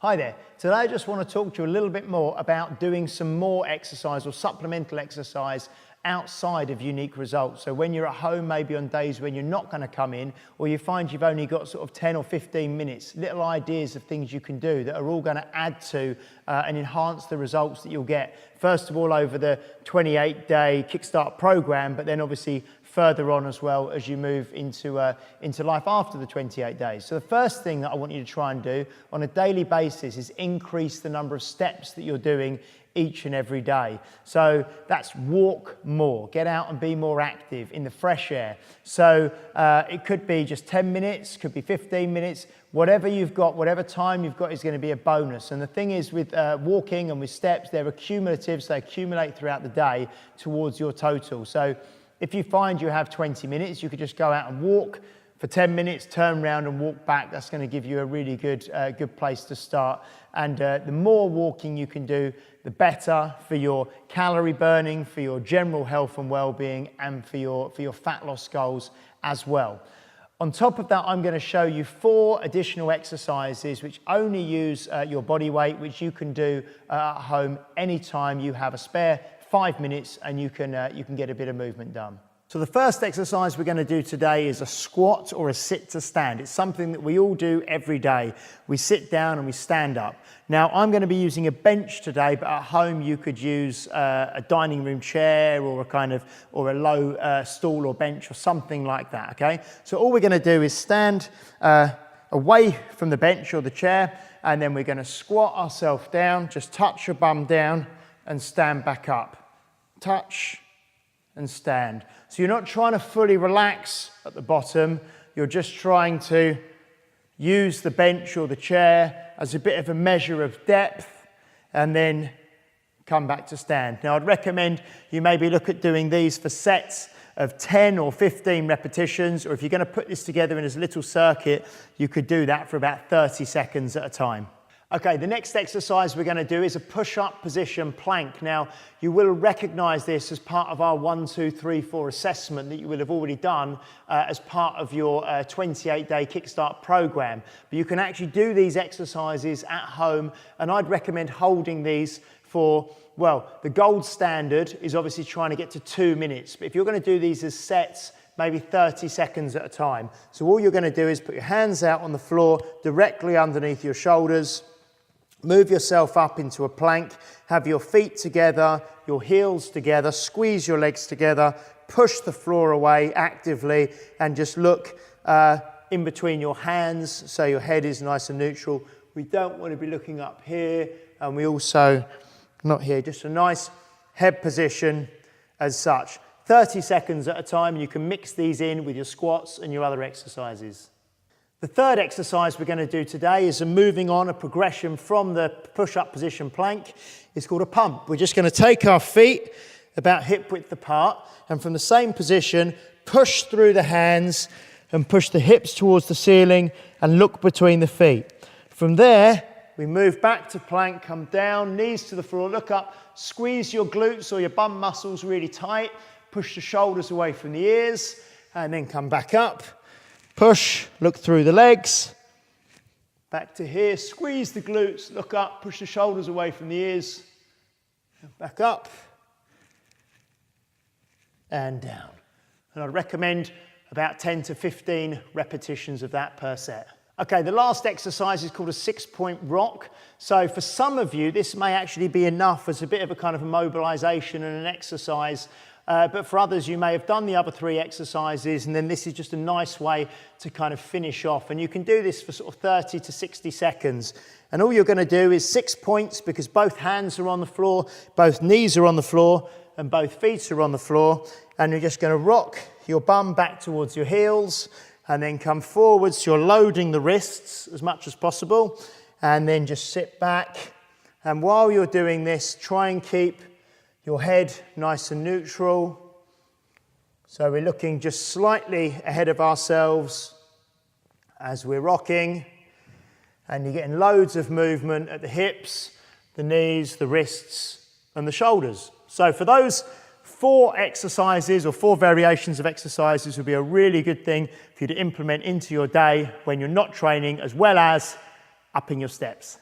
Hi there. Today I just want to talk to you a little bit more about doing some more exercise or supplemental exercise outside of unique results. So when you're at home, maybe on days when you're not going to come in, or you find you've only got sort of 10 or 15 minutes, little ideas of things you can do that are all going to add to and enhance the results that you'll get. First of all, over the 28-day Kickstart program, but then obviously further on as well as you move into life after the 28 days. So the first thing that I want you to try and do on a daily basis is increase the number of steps that you're doing each and every day. So that's walk more, get out and be more active in the fresh air. So it could be just 10 minutes, could be 15 minutes, whatever you've got, whatever time you've got is going to be a bonus. And the thing is with walking and with steps, they're accumulative, so they accumulate throughout the day towards your total. So if you find you have 20 minutes, you could just go out and walk for 10 minutes, turn around and walk back. That's going to give you a really good place to start. And the more walking you can do, the better for your calorie burning, for your general health and well-being, and for your fat loss goals as well. On top of that, I'm going to show you 4 additional exercises which only use your body weight, which you can do at home anytime you have a spare 5 minutes and you can get a bit of movement done. So the first exercise we're going to do today is a squat or a sit to stand. It's something that we all do every day. We sit down and we stand up. Now I'm going to be using a bench today, but at home you could use a dining room chair or a low stool or bench or something like that, okay? So all we're going to do is stand away from the bench or the chair, and then we're going to squat ourselves down, just touch your bum down and stand back up. Touch and stand. So you're not trying to fully relax at the bottom, you're just trying to use the bench or the chair as a bit of a measure of depth and then come back to stand. Now I'd recommend you maybe look at doing these for sets of 10 or 15 repetitions, or if you're going to put this together in a little circuit, you could do that for about 30 seconds at a time. Okay, the next exercise we're going to do is a push-up position plank. Now, you will recognize this as part of our 1, 2, 3, 4 assessment that you will have already done as part of your 28-day Kickstart program. But you can actually do these exercises at home, and I'd recommend holding these for, well, the gold standard is obviously trying to get to 2 minutes. But if you're going to do these as sets, maybe 30 seconds at a time. So all you're going to do is put your hands out on the floor directly underneath your shoulders. Move yourself up into a plank, have your feet together, your heels together, squeeze your legs together, push the floor away actively, and just look in between your hands so your head is nice and neutral. We don't want to be looking up here, and we also, not here, just a nice head position as such. 30 seconds at a time, and you can mix these in with your squats and your other exercises. The third exercise we're going to do today is a progression from the push-up position plank. It's called a pump. We're just going to take our feet about hip width apart, and from the same position, push through the hands and push the hips towards the ceiling and look between the feet. From there, we move back to plank, come down, knees to the floor, look up, squeeze your glutes or your bum muscles really tight, push the shoulders away from the ears, and then come back up. Push, look through the legs, back to here, squeeze the glutes, look up, push the shoulders away from the ears, back up, and down. And I'd recommend about 10 to 15 repetitions of that per set. Okay, the last exercise is called a 6-point rock. So for some of you, this may actually be enough as a bit of a kind of a mobilization and an exercise. But for others, you may have done the other 3 exercises, and then this is just a nice way to kind of finish off. And you can do this for sort of 30 to 60 seconds. And all you're going to do is 6 points, because both hands are on the floor, both knees are on the floor, and both feet are on the floor. And you're just going to rock your bum back towards your heels, and then come forwards. So you're loading the wrists as much as possible, and then just sit back. And while you're doing this, try and keep your head nice and neutral. So we're looking just slightly ahead of ourselves as we're rocking, and you're getting loads of movement at the hips, the knees, the wrists, and the shoulders. So for those 4 exercises or 4 variations of exercises would be a really good thing for you to implement into your day when you're not training, as well as upping your steps.